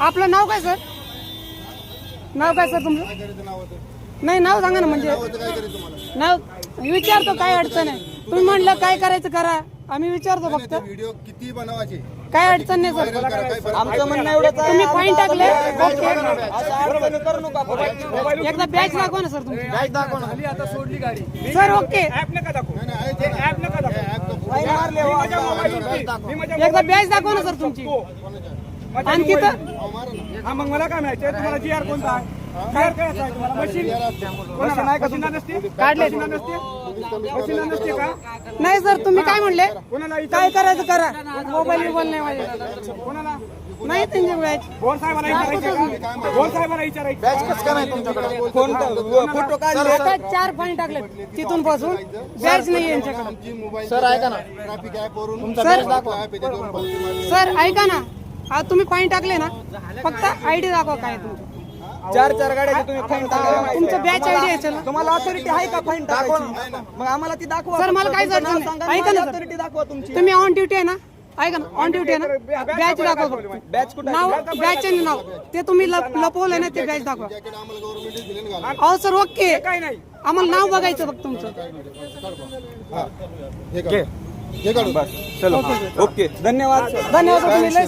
आपलं नाव काय सर? नाव काय सर तुमचं? नाही नाव सांगा ना. म्हणजे नाव विचारतो, काय अडचण आहे? तुम्ही म्हणलं काय करायचं करा, आम्ही विचारतो फक्त. व्हिडिओ किती बनवायचे काय अडचण नाही सर. आमचं म्हणणं एवढंच आहे, तुम्ही फाईन टाकले. असं अडचणी करू नका. एकदा बॅच दाखवा ना सर तुमची. बॅग दाखव ना. आता सोडली गाडी. Sir okay. ऍप नका दाखवू. ऍप नका दाखवू. फाईन मारले हो. माझ्या मोबाईलवरती. मी माझ्या एकदा बॅच दाखवा ना सर तुमची. माझ्या आणि तिथं मोबाईल- हा मग मला काय माहिती आहे तुम्हाला GR कोणता आहे? GR काय आहे तुम्हाला? मशीन कोणाला आहे का? मशीन नसते काढले. मशीन नसते मशीन नसते का? नाही सर, तुम्ही काय म्हणले? कोणाला काय करायचं करा. मोबाईल नाही माझे. कोणाला नाही त्यांची बॅच. भोर साहेबाला विचारायचं का? भोर साहेबाला विचारायचं. बॅच कसं काय नाही तुमच्याकडे? फोटो काढले. आता 4 फाईन टाकले तिथून पासून. बॅच नाही यांच्याकडे. आमची मोबाईल सर ऐका ना. ट्रॅफिक ऍप वरून तुमचा सर. बॅच दाखवा. ऍप येते दोन पावती मारली. सर ऐका ना, आज तुम्ही फाईन टाकले ना, फक्त आयडी दाखवा काय तुमचं. 4 गाड्याचे तुम्ही फाईन टाकले. तुमचं बॅच आयडी आहे चला. तुम्हाला ऑथॉरिटी आहे का फाईन टाकायची? मग आम्हाला ती दाखवा. सर, मला काहीच अडचण नाही. ऐका ना सर. ऑथॉरिटी दाखवा तुमची. तुम्ही ऑन ड्युटी आहे ना? ऐका ना, ऑन ड्युटी आहे ना? बॅच दाखवा फक्त. बॅच कुठे नाव बॅच आणि नाव ते तुम्ही लपवलंय ना, ते बॅच दाखवा. जॅकेट आम्हाला गव्हर्नमेंटने दिले ना घालायला. अहो सर ओके, काय नाही. आम्हाला नाव बघायचं फक्त तुमचं. हा हे काढू. हे काढू चलो ओके धन्यवाद. धन्यवाद. तुम्ही लय